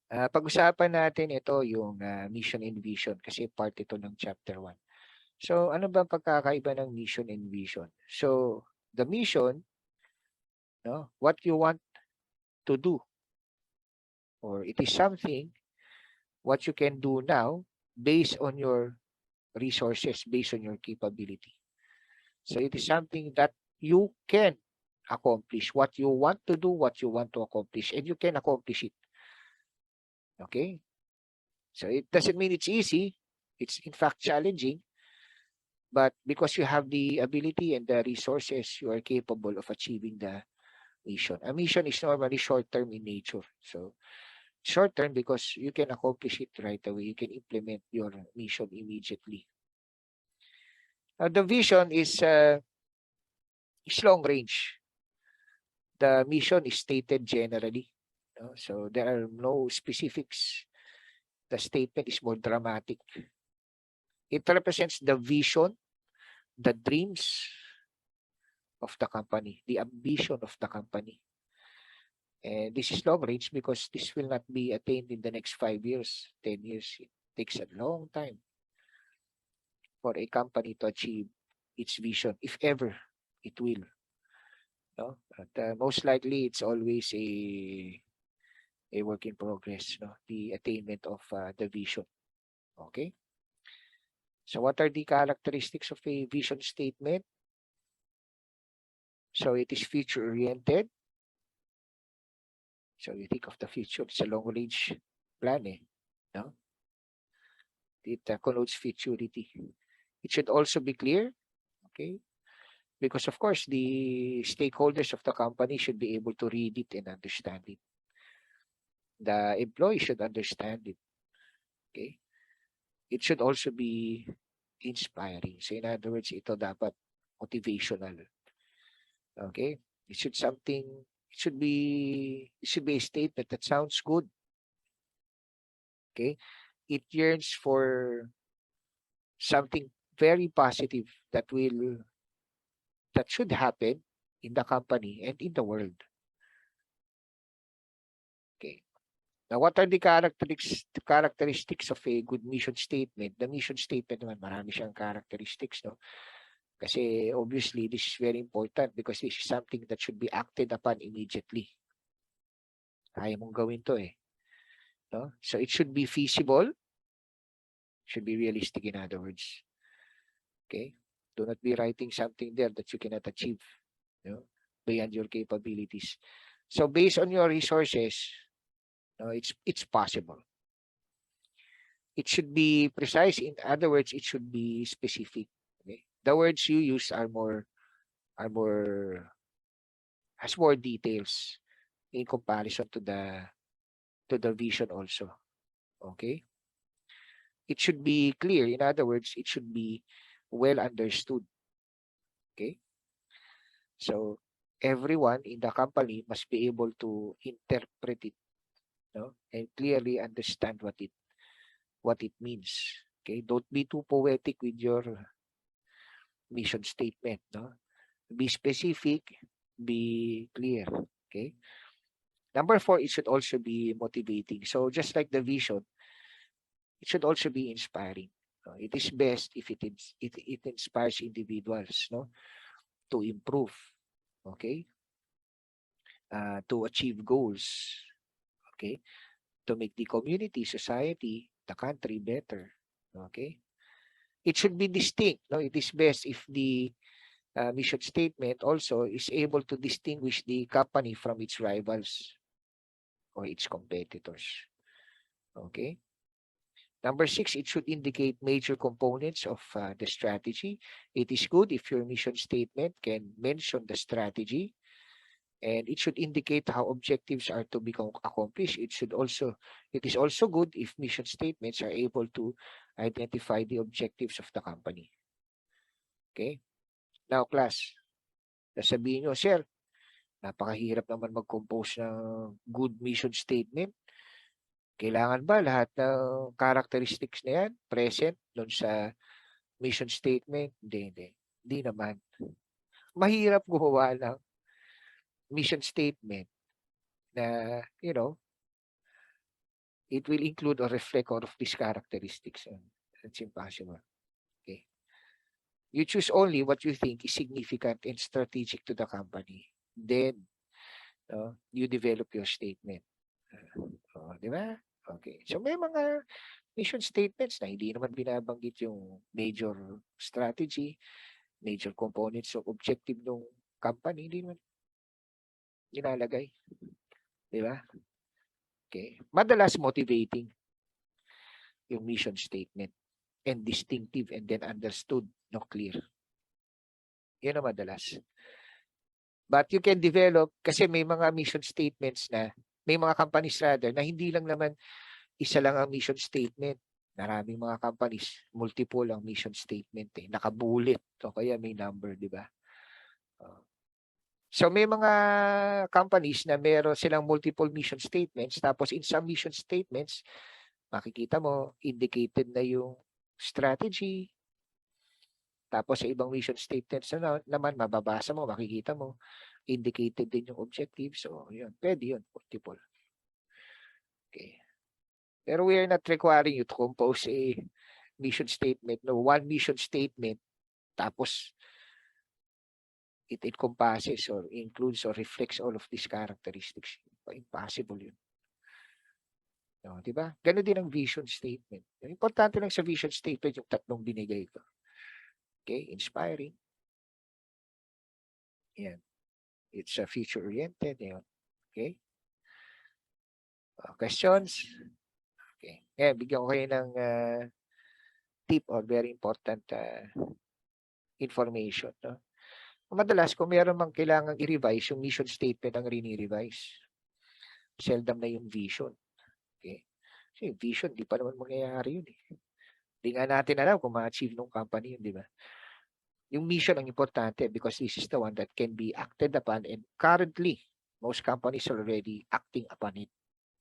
Pag-usapan natin ito yung mission and vision kasi part ito ng chapter 1. So, ano ba pagkakaiba ng mission and vision? So, the mission, no, what you want to do, or it is something what you can do now based on your resources, based on your capability. So, it is something that you can accomplish, what you want to do, what you want to accomplish, and you can accomplish it. Okay? So, it doesn't mean it's easy. It's in fact challenging. But because you have the ability and the resources, you are capable of achieving the mission. A mission is normally short-term in nature. So short-term because you can accomplish it right away. You can implement your mission immediately. The vision is long range. The mission is stated generally. So there are no specifics. The statement is more dramatic. It represents the vision, the dreams of the company, the ambition of the company. And this is long range because this will not be attained in the next 5 years, 10 years. It takes a long time for a company to achieve its vision, if ever it will. No? But most likely, it's always a work in progress, no? The attainment of the vision. Okay? So what are the characteristics of a vision statement? So it is future-oriented. So you think of the future, it's a long-range plan, no? It connotes futurity. It should also be clear, okay? Because of course, the stakeholders of the company should be able to read it and understand it. The employee should understand it, okay? It should also be inspiring. So in other words, ito dapat motivational, okay? It should be a statement that sounds good, okay? It yearns for something very positive that should happen in the company and in the world. Okay. Now, what are the characteristics of a good mission statement? The mission statement naman, marami siyang characteristics, no? Kasi obviously, this is very important because this is something that should be acted upon immediately. Kaya mong gawin to no? So it should be feasible, should be realistic in other words. Okay? Do not be writing something there that you cannot achieve, beyond your capabilities. So based on your resources, it's possible. It should be precise. In other words, it should be specific. Okay? The words you use has more details in comparison to the vision also. Okay? It should be clear. In other words, it should be well understood. Okay? So everyone in the company must be able to interpret it, and clearly understand what it means. Okay? Don't be too poetic with your mission statement, no? Be specific, be clear. Okay? Number 4, it should also be motivating. So just like the vision, it should also be inspiring. It is best if it inspires individuals, to improve, okay, to achieve goals, okay, to make the community, society, the country better, okay. It should be distinct. No, it is best if the mission statement also is able to distinguish the company from its rivals or its competitors. Okay. Number 6, it should indicate major components of the strategy. It is good if your mission statement can mention the strategy, and it should indicate how objectives are to be accomplished. It is also good if mission statements are able to identify the objectives of the company. Okay? Now, class, sasabihin nyo, sir, napakahirap naman mag-compose ng good mission statement. Kailangan ba lahat ng characteristics na yan present doon sa mission statement? Hindi naman. Mahirap gumawa ng mission statement na, it will include or reflect all of these characteristics. That's impossible. Okay. You choose only what you think is significant and strategic to the company. Then, you develop your statement. Di ba? Okay. So may mga mission statements na hindi naman binabanggit yung major strategy, major components of objective ng company, hindi naman nilalagay. Di ba? Okay. Madalas motivating yung mission statement and distinctive and then understood, no, clear. Yan ang madalas. But you can develop, kasi may mga mission statements na, may mga companies rather, na hindi lang naman isa lang ang mission statement. Maraming mga companies, multiple ang mission statement. Nakabulit. O kaya may number, di ba? So may mga companies na meron silang multiple mission statements. Tapos in some mission statements, makikita mo, indicated na yung strategy. Tapos sa ibang mission statements naman, mababasa mo, makikita mo, indicated din yung objective. So, yun. Pwede yun. Multiple. Okay. Pero we are not requiring you to compose a mission statement. No, one mission statement. Tapos, it encompasses or includes or reflects all of these characteristics. Impossible yun. No, diba? Ganun din ang vision statement. Importante lang sa vision statement yung tatlong binigay ko. Okay, inspiring. Yan. It's a future-oriented. Yan. Okay. Questions? Okay. Yan, bigyan ko kayo ng tip or very important information. No? Madalas, kung meron mang kailangan i-revise, yung mission statement ang rini-revise. Seldom na yung vision. Okay. Kasi yung vision, di pa naman mangyayari yun. Hindi nga natin alam kung ma-achieve ng company yun, di ba? Yung mission ang importante because this is the one that can be acted upon and currently, most companies are already acting upon it,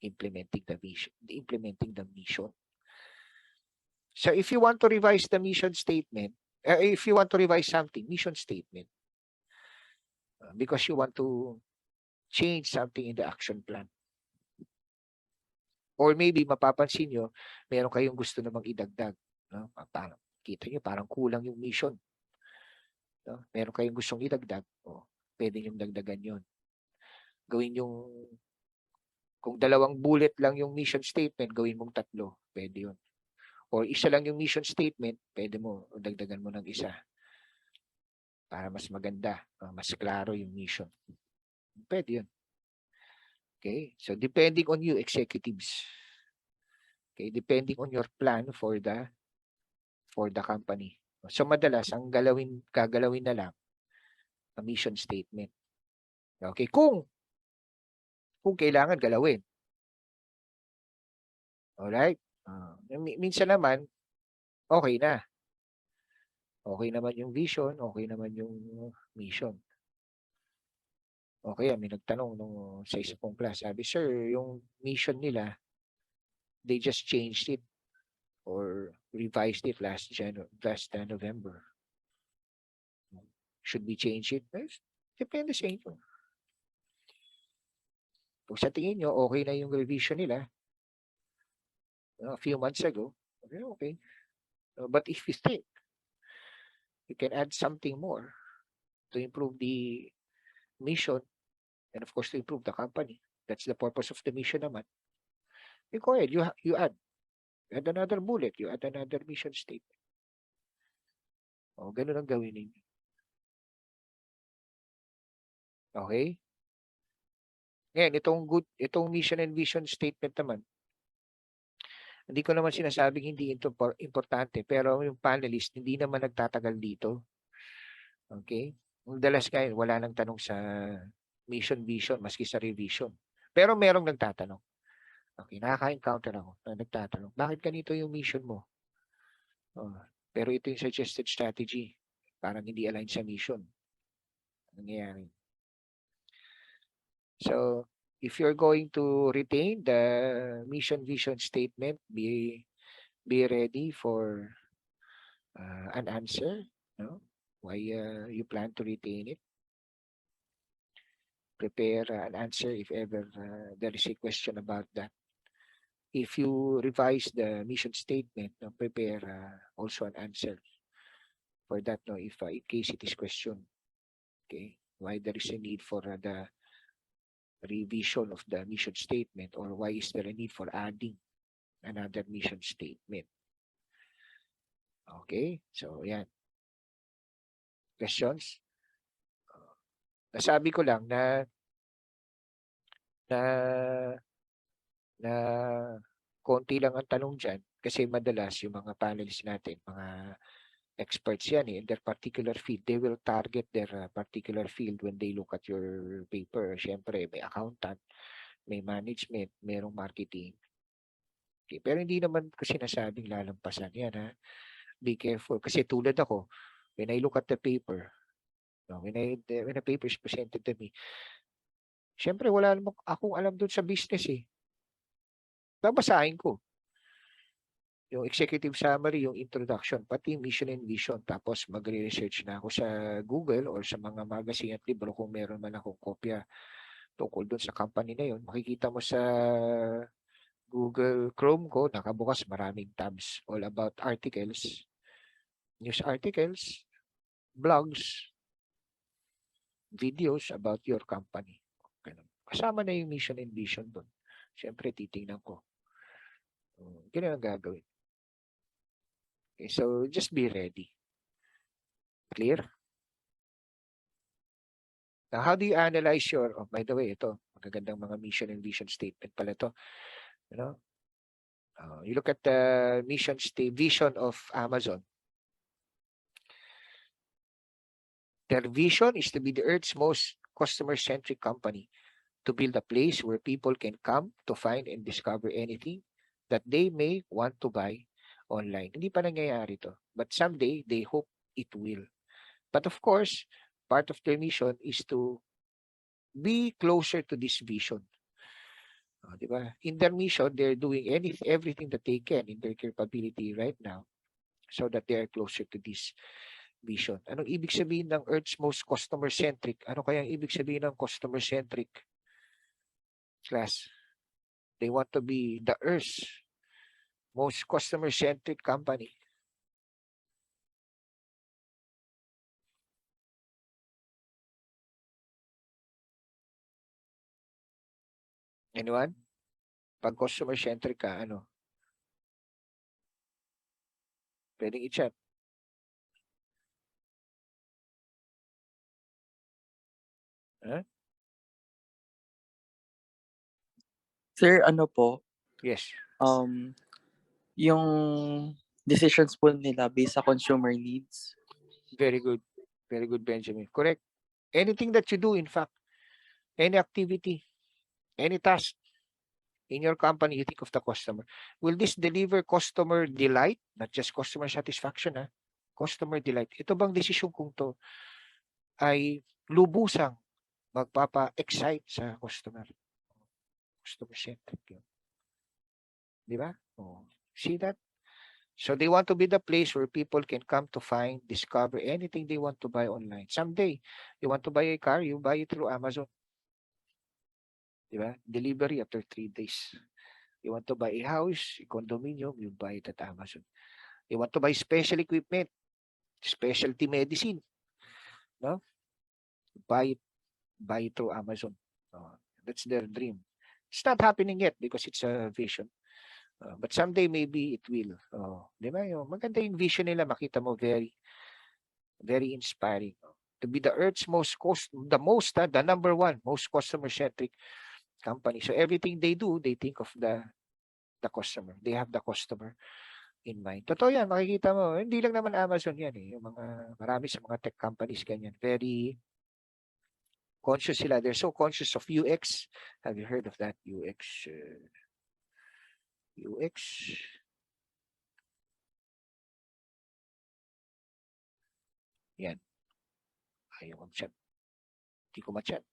implementing the mission. So if you want to revise the mission statement, if you want to revise something, mission statement, because you want to change something in the action plan. Or maybe mapapansin nyo, meron kayong gusto namang idagdag. No? Parang, kita nyo, parang kulang yung mission. No? Meron kayong gustong idagdag, pwede nyo dagdagan yun. Gawin yung, kung 2 bullet lang yung mission statement, gawin mong 3, pwede yun. Or isa lang yung mission statement, pwede mo, dagdagan mo ng isa. Para mas maganda, mas klaro yung mission. Pwede yun. Okay, so depending on you, executives. Okay, depending on your plan for the company. So madalas ang gagalawin na lang ang mission statement. Okay, kung kailangan galawin. Alright? Minsan naman okay na. Okay naman yung vision, okay naman yung mission. Okay, may nagtanong sa isa kong class, sabi, sir, yung mission nila, they just changed it or revised it last November. Should we change it? Depende sa inyo. Kung sa tingin nyo, okay na yung revision nila a few months ago, okay. But if you think you can add something more to improve the mission and of course to improve the company, that's the purpose of the mission naman, go ahead, you add another bullet, you add another mission statement. Ganun ang gawin ninyo. Okay? Ngayon, itong mission and vision statement naman, hindi ko naman sinasabing hindi ito importante, pero yung panelist, hindi naman nagtatagal dito. Okay? Ang dalas ngayon, wala nang tanong sa mission, vision, maski sa revision. Pero merong nagtatanong. Okay, nakaka-encounter ako na nagtatanong, bakit ganito yung mission mo? Pero ito yung suggested strategy. Parang hindi align sa mission. Nangyayari. So, if you're going to retain the mission vision statement, be ready for an answer. No? Why you plan to retain it? Prepare an answer if ever there is a question about that if you revise the mission statement, prepare also an answer for that, if in case it is questioned. Okay, why there is a need for the revision of the mission statement, or why is there a need for adding another mission statement? Okay, so yan. Questions? Nasabi ko lang na na konti lang ang tanong dyan kasi madalas yung mga panelists natin, mga experts yan in their particular field. They will target their particular field when they look at your paper. Siyempre, may accountant, may management, merong marketing. Okay, pero hindi naman ko sinasabing lalampasan yan, ha? Be careful. Kasi tulad ako, when I look at the paper, when the paper is presented to me, siyempre wala namang akong alam doon sa business eh. Babasahin ko yung executive summary, yung introduction, pati mission and vision. Tapos magre-research na ako sa Google or sa mga magazine at libro kung meron man akong kopya tungkol doon sa company na yun. Makikita mo sa Google Chrome ko, nakabukas maraming tabs all about articles, news articles, blogs, videos about your company. Kasama na yung mission and vision doon. Siyempre, titingnan ko. Ganun ang gagawin. Okay, so just be ready. Clear? Now, how do you analyze your, by the way, ito, magagandang mga mission and vision statement pala ito. You know, you look at the vision of Amazon. Their vision is to be the Earth's most customer-centric company, to build a place where people can come to find and discover anything that they may want to buy online. Hindi pa nangyayari to, but someday they hope it will. But of course, part of their mission is to be closer to this vision. Diba? In their mission, they're doing everything that they can in their capability right now so that they are closer to this vision. Anong ibig sabihin ng Earth's most customer-centric? Ano kaya ang ibig sabihin ng customer-centric? Class, they want to be the Earth's most customer-centric company. Anyone? Pag customer-centric ka, ano? Pwedeng i-chat. Huh? Sir, ano po? Yes. Yung decisions po nila based sa consumer needs. Very good. Very good, Benjamin. Correct. Anything that you do, in fact, any activity, any task in your company, you think of the customer. Will this deliver customer delight? Not just customer satisfaction, ha? Customer delight. Ito bang desisyon kong to ay lubusang magpapa-excite sa customer? Customer-centric yun. Di ba? Oh, see that? So they want to be the place where people can come to find, discover anything they want to buy online. Someday, you want to buy a car, you buy it through Amazon. Diba? Delivery after 3 days. You want to buy a house, a condominium, you buy it at Amazon. You want to buy special equipment, specialty medicine, no? Buy it through Amazon. That's their dream. It's not happening yet because it's a vision. But someday maybe it will. Di ba? Maganda yung vision nila, makita mo, very, very inspiring. To be the Earth's the number one, most customer-centric company. So everything they do, they think of the customer. They have the customer in mind. Totoo yan, makikita mo. Hindi lang naman Amazon yan eh. Yung marami sa mga tech companies ganyan. Very conscious sila. They're so conscious of UX. Have you heard of that? UX. Yan. Ayaw mag-chat. Hindi ko ma-chat.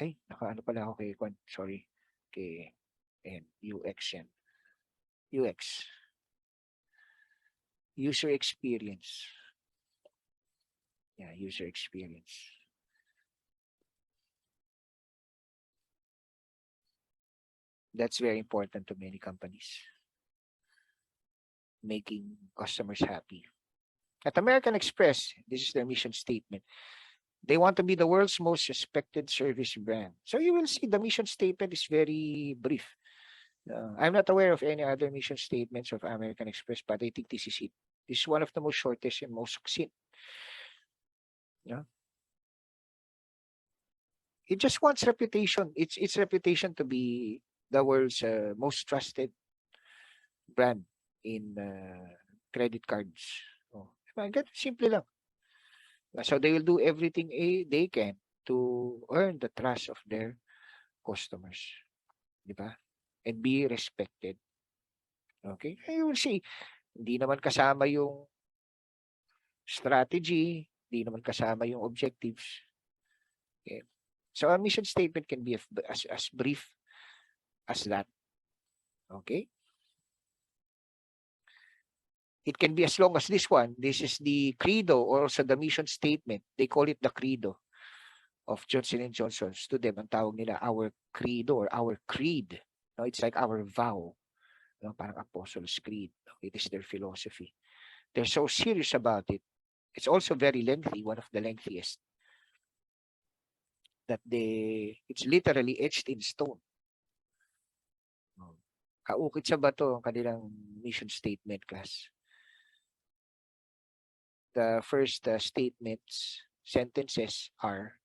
Ay, nakaano pala ako kay Kwan. Sorry. Kay UX yan. UX. User experience. Yeah, user experience. That's very important to many companies. Making customers happy. At American Express, this is their mission statement. They want to be the world's most respected service brand. So you will see the mission statement is very brief. I'm not aware of any other mission statements of American Express, but I think this is it. This is one of the most shortest and most succinct. Yeah. It just wants reputation. Its reputation to be the world's most trusted brand in credit cards. Oh, simple lang. So they will do everything they can to earn the trust of their customers. Di ba? And be respected. Okay? You will see, hindi naman kasama yung strategy, hindi naman kasama yung objectives. Okay? So a mission statement can be as brief as that. Okay? It can be as long as this one. This is the credo or also the mission statement. They call it the credo of Johnson & Johnson. To them, ang tawag nila our credo or our creed. No, it's like our vow. No, parang Apostles' Creed. It is their philosophy. They're so serious about it. It's also very lengthy, one of the lengthiest. It's literally etched in stone. Kaukit sa bato ang kanilang mission statement, class. The first sentences are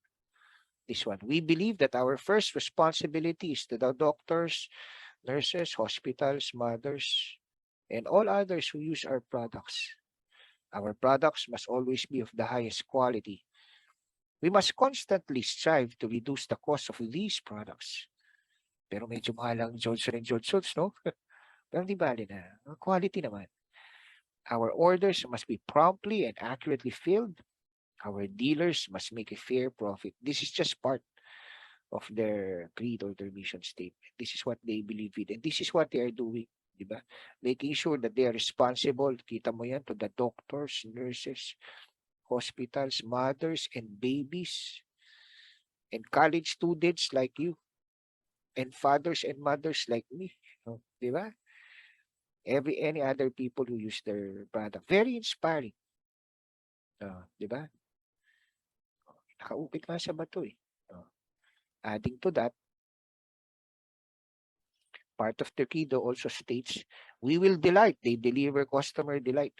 this one. We believe that our first responsibility is to the doctors, nurses, hospitals, mothers, and all others who use our products. Our products must always be of the highest quality. We must constantly strive to reduce the cost of these products. Pero medyo mahal ang Johnson & Johnson's, no? Pero di bali na. Quality naman. Our orders must be promptly and accurately filled. Our dealers must make a fair profit. This is just part of their creed or their mission statement. This is what they believe in. And this is what they are doing. Diba? Making sure that they are responsible. Kita mo yan to the doctors, nurses, hospitals, mothers, and babies, and college students like you, and fathers and mothers like me. Diba? Any other people who use their product. Very inspiring. Diba? Nakaupit nga sa bato eh. Adding to that, part of the credo also states, we will delight. They deliver customer delight.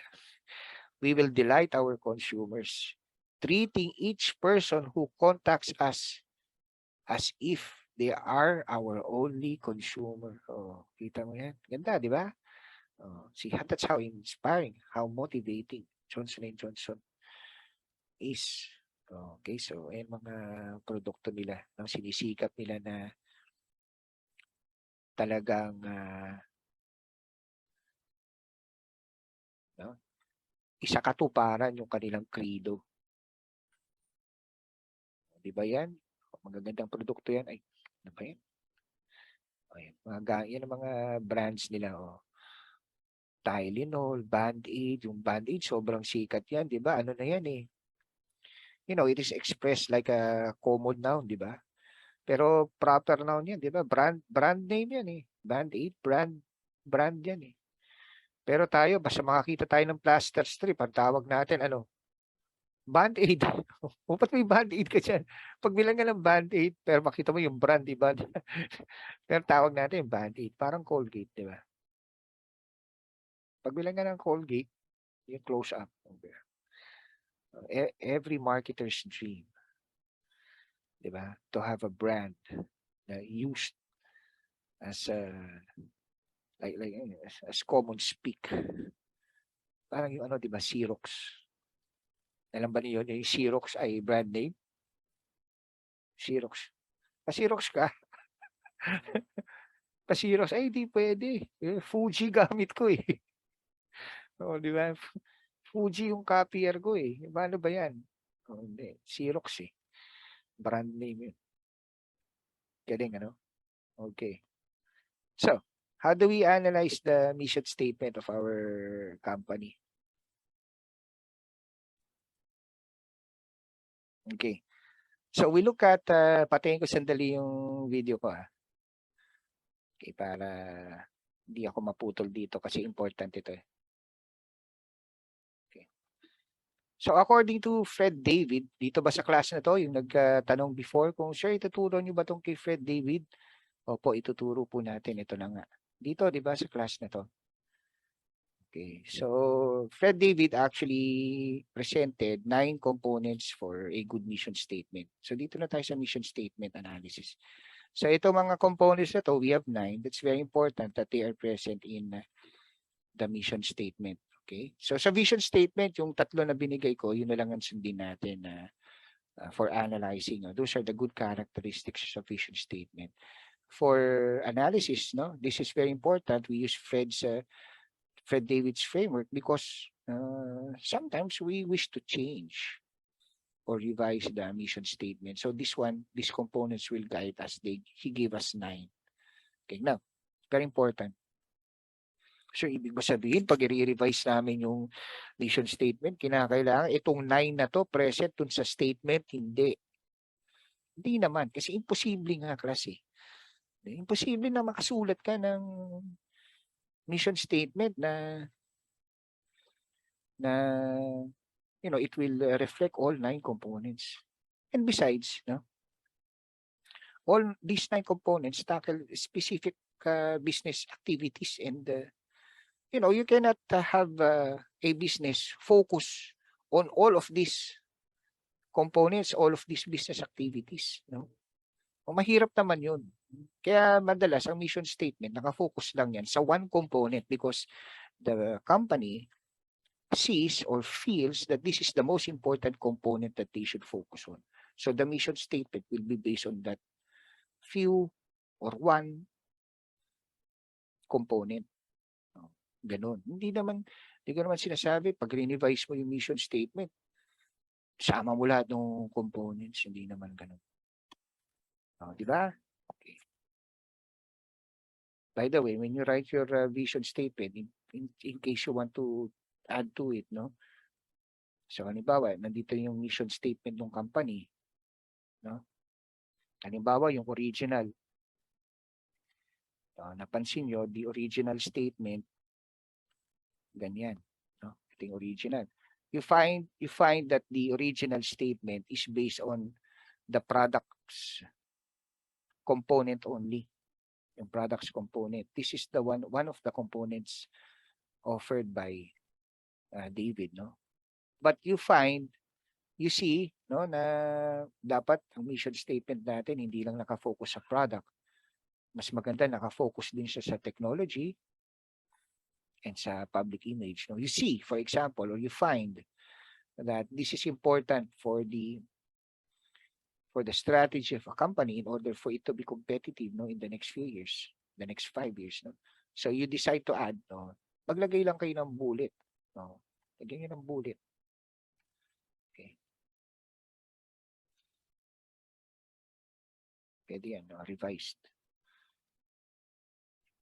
We will delight our consumers, treating each person who contacts us as if they are our only consumer. Oh, kita mo yan? Ganda, di ba? See, that's how inspiring, how motivating Johnson & Johnson is. Okay, so ayan mga produkto nila, ang sinisikap nila na talagang isa katuparan yung kanilang credo. Di ba yan? Magagandang produkto yan. Ay, ano ba yan? Ayan, yan ang mga brands nila. Tylenol, Band-Aid. Yung Band-Aid, sobrang sikat yan. Di ba? Ano na yan eh. It is expressed like a common noun, di ba? Pero proper noun yan, di ba? Brand name yan eh. Band-Aid, brand yan eh. Pero tayo, basta makakita tayo ng plaster strip, ang tawag natin, Band-Aid. Ba't may Band-Aid ka dyan? Pagbilang nga ng Band-Aid, pero makita mo yung brand, di ba? Pero tawag natin yung Band-Aid. Parang Colgate, di ba? Pagbilang nga ng Colgate, yung close-up. Every marketer's dream, di ba? To have a brand na used as as common speak. Parang yung di ba, Xerox. Alam ba niyo yung Xerox ay brand name? Xerox. Pa-Xerox ka. Pa-Xerox, ay di pwede. Fuji gamit ko eh. Di ba? Fuji yung copier ko eh. Paano ba yan? Hindi. Xerox eh. Brand name yun. Galing, ano? Okay. So, how do we analyze the mission statement of our company? Okay. So, we look at, patayin ko sandali yung video ko. Okay, para hindi ako maputol dito kasi important ito eh. Okay. So according to Fred David, dito ba sa class na to, yung nagtanong before, kung sir, ituturo nyo ba itong kay Fred David? Opo, ituturo po natin. Ito na nga. Dito, di ba, sa class na to. Okay, so Fred David actually presented 9 components for a good mission statement. So dito na tayo sa mission statement analysis. So ito mga components na to, we have 9. That's very important that they are present in the mission statement. Okay, so sa vision statement, yung tatlo na binigay ko, yun na lang ang sundin natin for analyzing. Those are the good characteristics of vision statement. For analysis, no, this is very important. We use Fred David's framework because sometimes we wish to change or revise the mission statement. So this one, these components will guide us. He gave us 9. Okay, now, very important. So ibig ba sabihin, pag i-revise namin yung mission statement, kinakailangan itong 9 na to present dun sa statement? Hindi. Hindi naman. Kasi imposible nga klase. Imposible na makasulat ka ng mission statement na it will reflect all 9 components. And besides, all these 9 components tackle specific business activities, and you cannot have a business focus on all of these components, all of these business activities. O mahirap naman yun. Kaya madalas ang mission statement nakafocus lang yan sa one component because the company sees or feels that this is the most important component that they should focus on. So the mission statement will be based on that few or one component. Ganon. Hindi ko naman sinasabi pag revise mo yung mission statement, sama mo lahat ng components. Hindi naman ganon. Di ba? Okay. By the way, when you write your vision statement, in case you want to add to it, so halimbawa, nandito yung mission statement ng company, halimbawa yung original. Napansin nyo, the original statement, ganyan, ito yung original. You find that the original statement is based on the products component only. Yung products component. This is the one of the components offered by David, But you see, na dapat ang mission statement natin hindi lang nakafocus sa product. Mas maganda nakafocus din siya sa technology and sa public image. You see, for example, or you find that this is important for the strategy of a company in order for it to be competitive in the next few years, the next 5 years. So you decide to add, maglagay lang kayo ng bullet. Lagyan nyo ng bullet. Okay. Pwede yan, revised.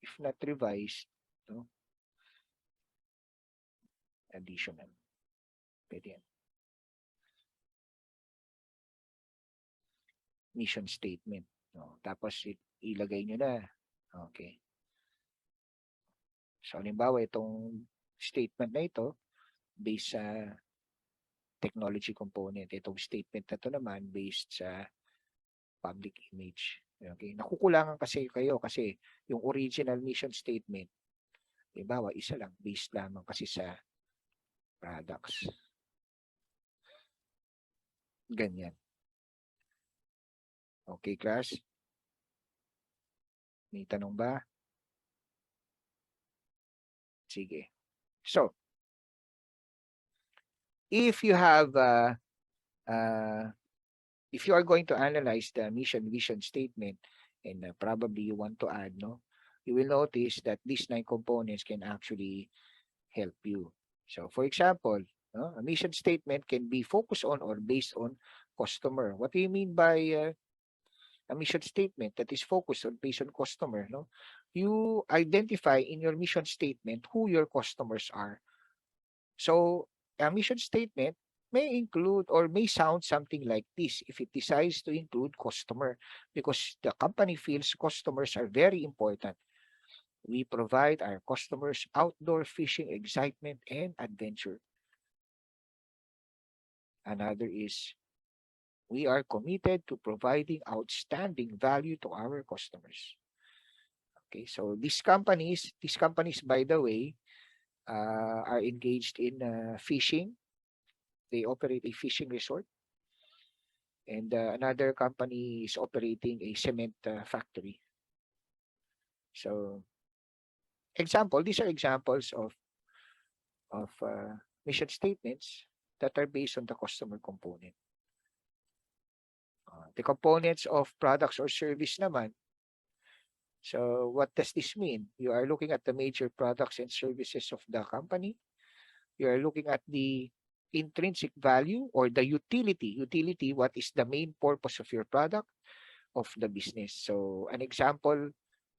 If not revised, additional. Pwede yan. Mission statement. Tapos ilagay nyo na. Okay. So, halimbawa, itong statement na ito, based sa technology component. Itong statement na ito naman, based sa public image. Okay. Nakukulangan kasi kayo kasi yung original mission statement, halimbawa, isa lang, based lamang kasi sa products. Ganyan. Okay, class? May tanong ba? Sige. So, if you have, if you are going to analyze the mission vision statement, and probably you want to add, you will notice that these 9 components can actually help you. So, for example, a mission statement can be focused on or based on customer. What do you mean by a mission statement that is focused on based on customer? You identify in your mission statement who your customers are. So, a mission statement, may include or may sound something like this if it decides to include customer, because the company feels customers are very important. We provide our customers outdoor fishing excitement and adventure. Another is we are committed to providing outstanding value to our customers. Okay, so these companies, by the way, are engaged in fishing. They operate a fishing resort, and another company is operating a cement factory. So, these are examples of mission statements that are based on the customer component. The components of products or service naman. So, what does this mean? You are looking at the major products and services of the company. You are looking at the intrinsic value or the utility. Utility, what is the main purpose of your product, of the business? So, an example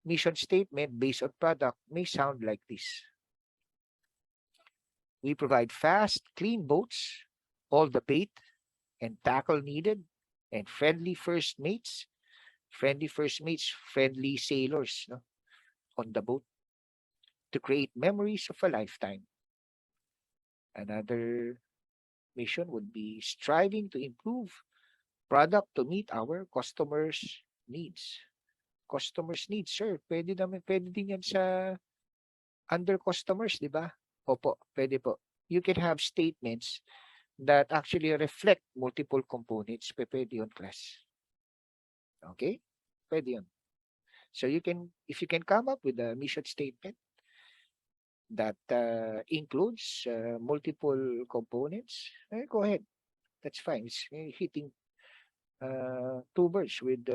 mission statement based on product may sound like this. We provide fast, clean boats, all the bait and tackle needed, and friendly first mates, friendly sailors, no, on the boat to create memories of a lifetime. Another mission would be striving to improve product to meet our customers' needs. Customers' needs, sir. Pwede din yan sa under customers, di ba? Opo, pwede po. You can have statements that actually reflect multiple components. Pwede yun, class. Okay? Pwede yun. So if you can come up with a mission statement that includes multiple components, go ahead. That's fine. It's hitting two birds with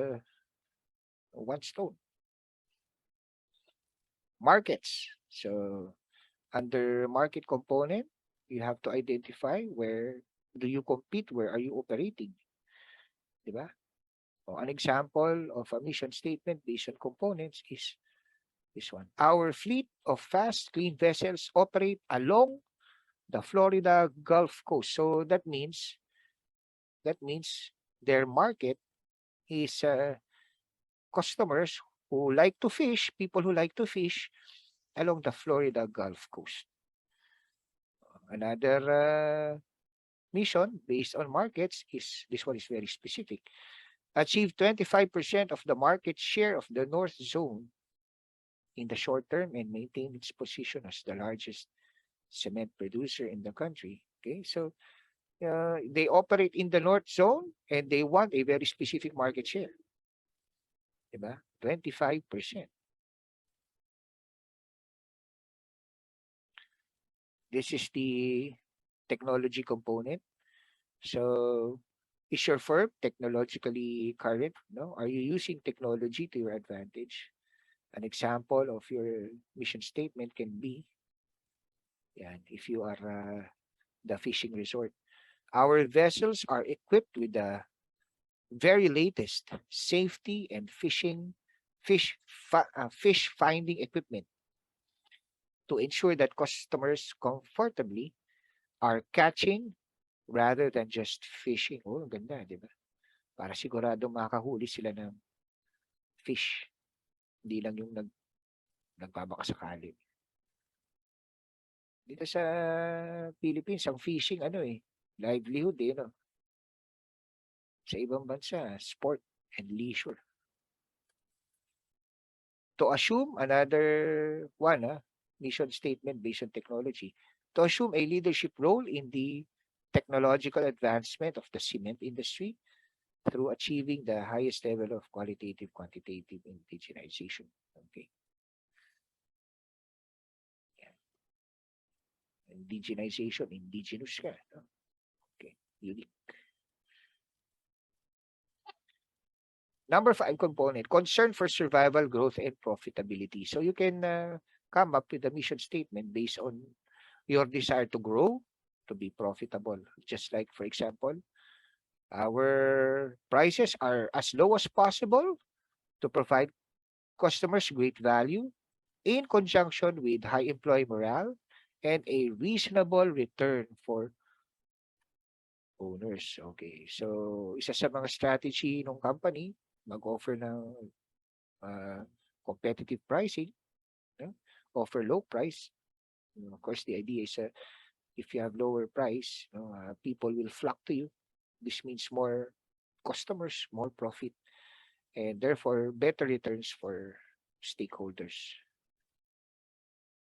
one stone. Markets. So under market component, you have to identify where do you compete, where are you operating. Diba? An example of a mission statement based on components is this one. Our fleet of fast, clean vessels operate along the Florida Gulf Coast. So that means their market is customers who like to fish, people who like to fish along the Florida Gulf Coast. Another mission based on markets is, this one is very specific. Achieve 25% of the market share of the North Zone in the short term and maintain its position as the largest cement producer in the country. Okay, so they operate in the North Zone and they want a very specific market share. Diba? 25%. This is the technology component. So, is your firm technologically current? No? Are you using technology to your advantage? An example of your mission statement can be, if you are the fishing resort, our vessels are equipped with the very latest safety and fish finding equipment to ensure that customers comfortably are catching rather than just fishing. Oh, ganda, di ba? Para sigurado makahuli sila ng fish. Hindi lang yung nagbabakasakali. Dito sa Philippines, ang fishing, livelihood, no? Sa ibang bansa, sport and leisure. To assume, another one, mission statement based on technology. To assume a leadership role in the technological advancement of the cement industry through achieving the highest level of qualitative, quantitative indigenization. Okay. Indigenization, indigenous ka. No? Okay, unique. Number 5 component, concern for survival, growth, and profitability. So you can come up with a mission statement based on your desire to grow, to be profitable. Just like, for example, our prices are as low as possible to provide customers great value in conjunction with high employee morale and a reasonable return for owners. Okay. So, isa sa mga strategy ng company, mag-offer ng competitive pricing, offer low price. Of course, the idea is if you have lower price, people will flock to you. This means more customers, more profit, and therefore better returns for stakeholders.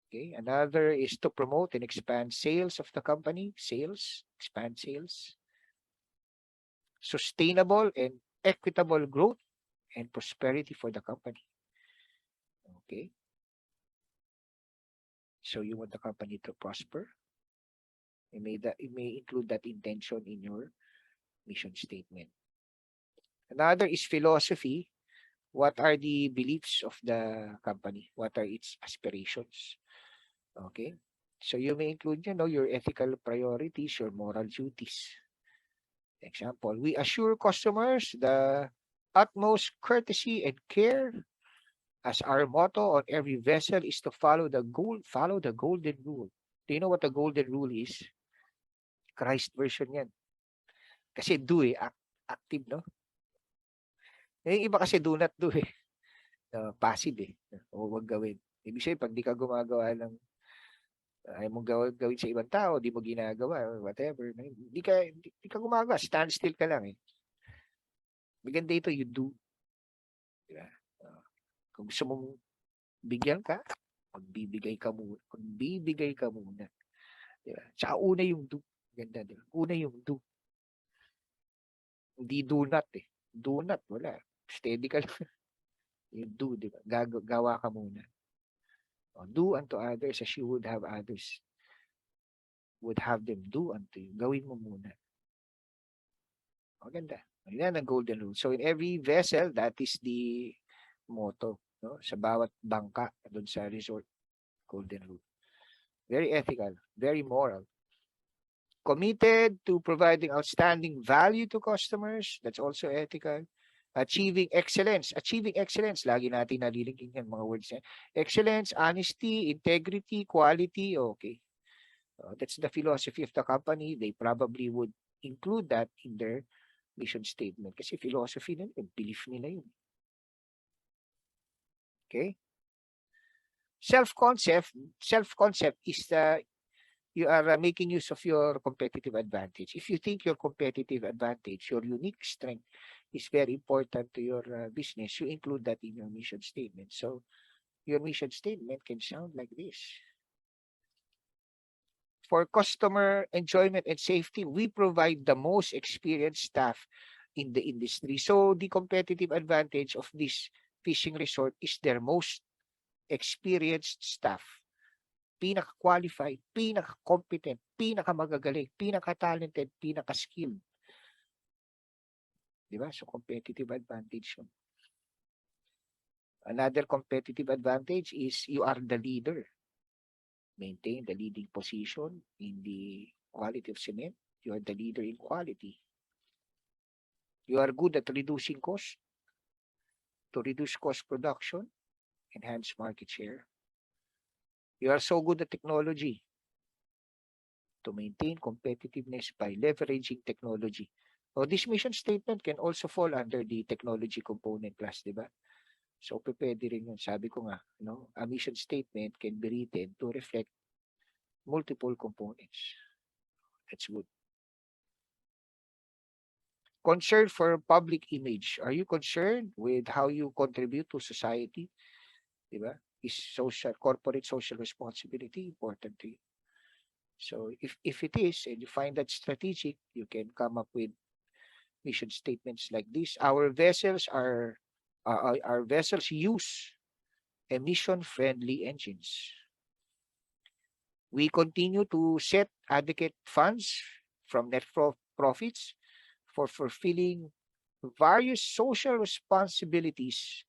Okay, another is to promote and expand sales of the company. Expand sales. Sustainable and equitable growth and prosperity for the company. Okay. So you want the company to prosper. It may include that intention in your mission statement. Another is philosophy. What are the beliefs of the company? What are its aspirations? Okay. So you may include, your ethical priorities, your moral duties. Example, we assure customers the utmost courtesy and care, as our motto on every vessel is to follow the golden rule. Do you know what the golden rule is? Christ version yan. Kasi do active, no? Yung iba kasi do not do passive o wag gawin. Ibig sabihin, pag di ka gumagawa ng ayaw mong gawin sa ibang tao, di mo ginagawa, whatever. Di ka gumagawa, stand still ka lang Maganda ito, you do. Diba? Kung gusto mong bigyan ka, magbibigay ka muna. Diba? Tsaka una yung do. Ganda, diba? Una yung do. Hindi do not Do not, wala. Steady ka lang. Yung do, diba? Gawa ka muna. Do unto others as you would have others would have them do unto you. Gawin mo muna. Maganda. Yan ang golden rule. So in every vessel, that is the motto. No? Sa bawat bangka doon sa resort, golden rule. Very ethical, very moral. Committed to providing outstanding value to customers. That's also ethical. Achieving excellence. Lagi natin nalilingin yan mga words. Excellence, honesty, integrity, quality. Okay. That's the philosophy of the company. They probably would include that in their mission statement. Kasi philosophy nila, belief nila yun. Okay? Self-concept is you are making use of your competitive advantage. If you think your competitive advantage, your unique strength is very important to your business, you include that in your mission statement. So your mission statement can sound like this. For customer enjoyment and safety, we provide the most experienced staff in the industry. So the competitive advantage of this fishing resort is their most experienced staff. Pinaka-qualified, pinaka-competent, pinaka-magagaling, pinaka-talented, pinaka-skilled. Diba? So competitive advantage yun. Another competitive advantage is you are the leader. Maintain the leading position in the quality of cement. You are the leader in quality. You are good at reducing cost. To reduce cost production, enhance market share. You are so good at technology. To maintain competitiveness by leveraging technology. So this mission statement can also fall under the technology component class, di ba? So pwede rin yun. Sabi ko nga, a mission statement can be written to reflect multiple components. That's good. Concern for public image. Are you concerned with how you contribute to society? Diba? Is corporate social responsibility important to you? So if it is, and you find that strategic, you can come up with mission statements like this. Our vessels use emission-friendly engines. We continue to set adequate funds from net profits for fulfilling various social responsibilities,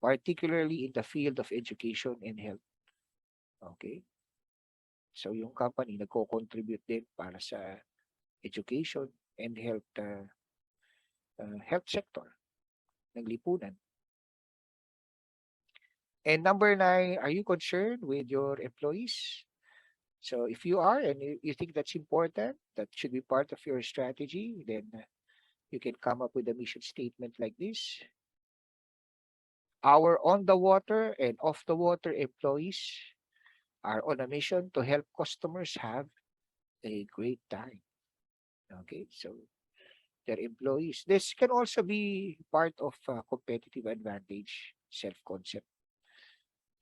particularly in the field of education and health. Okay? So yung company nagko-contribute din para sa education and health sector ng lipunan. And number 9, are you concerned with your employees? So if you are and you think that's important, that should be part of your strategy, then you can come up with a mission statement like this. Our on the water and off the water employees are on a mission to help customers have a great time. Okay, so their employees. This can also be part of competitive advantage, self-concept.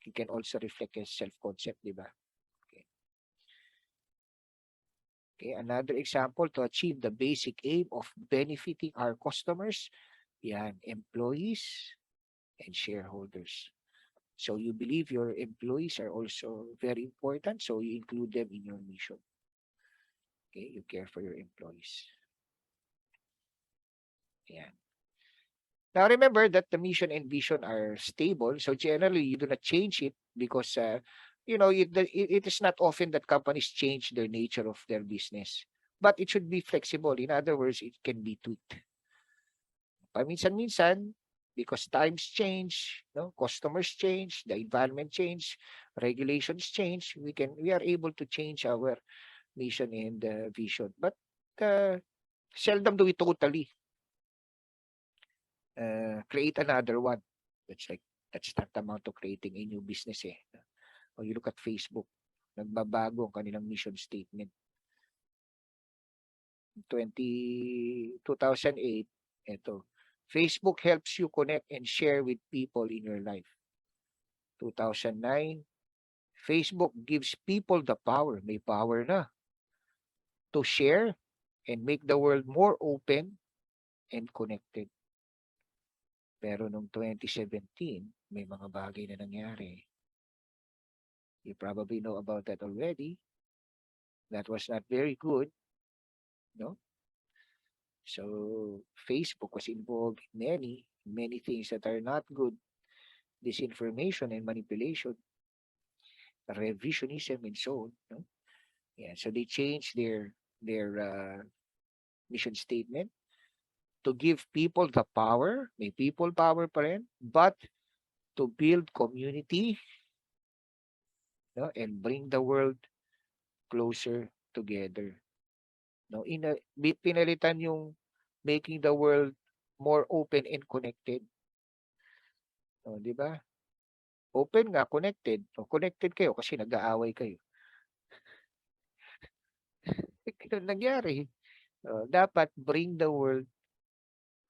It can also reflect as self-concept, di ba? Okay. Okay, another example to achieve the basic aim of benefiting our customers, yan, employees and shareholders. So you believe your employees are also very important, so you include them in your mission. Okay, you care for your employees. Yan. Now remember that the mission and vision are stable. So generally, you do not change it because, it is not often that companies change their nature of their business. But it should be flexible. In other words, it can be tweaked. Paminsan-minsan, because times change, no, customers change, the environment change, regulations change, we are able to change our mission and vision. But seldom do we totally create another one. That's tantamount to creating a new business eh. Or you look at Facebook, nagbabago ang kanilang mission statement. 2008, ito. Facebook helps you connect and share with people in your life. 2009, Facebook gives people the power, may power na, to share and make the world more open and connected. Pero noong 2017, may mga bagay na nangyari. You probably know about that already. That was not very good, no? So Facebook was involved in many things that are not good. Disinformation and manipulation, revisionism and so on. No? Yeah, so they changed their mission statement to give people the power, may people power pa rin, but to build community, no, and bring the world closer together. No, pinalitan yung making the world more open and connected. No, di ba? Open nga, connected. O, connected kayo kasi nag-aaway kayo. Ganun nangyari. Dapat bring the world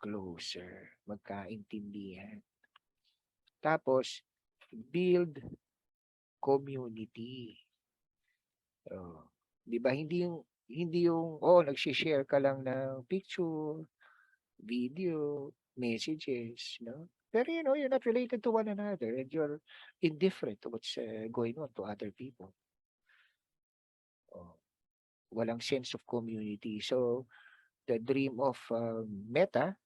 closer. Magkaintindihan. Tapos, build community. Di ba? Hindi yung nag-share ka lang ng picture, video, messages, no? Pero you're not related to one another and you're indifferent to what's going on to other people. Walang sense of community. So, the dream of Meta,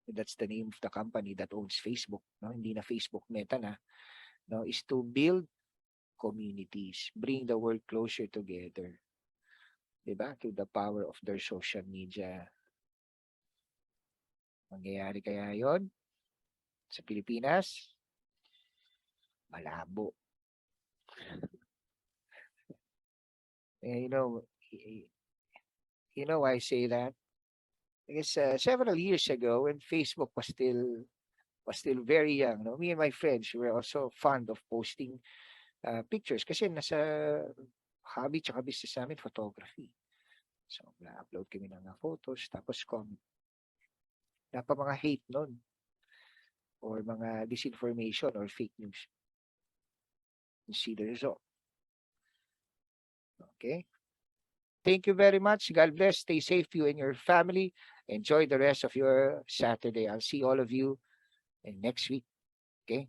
that's the name of the company that owns Facebook, no? Hindi na Facebook, Meta na, no? Is to build communities, bring the world closer together. Diba? To the power of their social media. Mangyayari kaya yon sa Pilipinas? Malabo. You know why I say that? Because several years ago, when Facebook was still very young, no? Me and my friends were also fond of posting pictures kasi nasa hobby tsaka business namin photography. So, na-upload kami ng photos, tapos comment. Dapat mga hate nun or mga disinformation or fake news. You see the result. Okay? Thank you very much. God bless. Stay safe, you and your family. Enjoy the rest of your Saturday. I'll see all of you next week. Okay?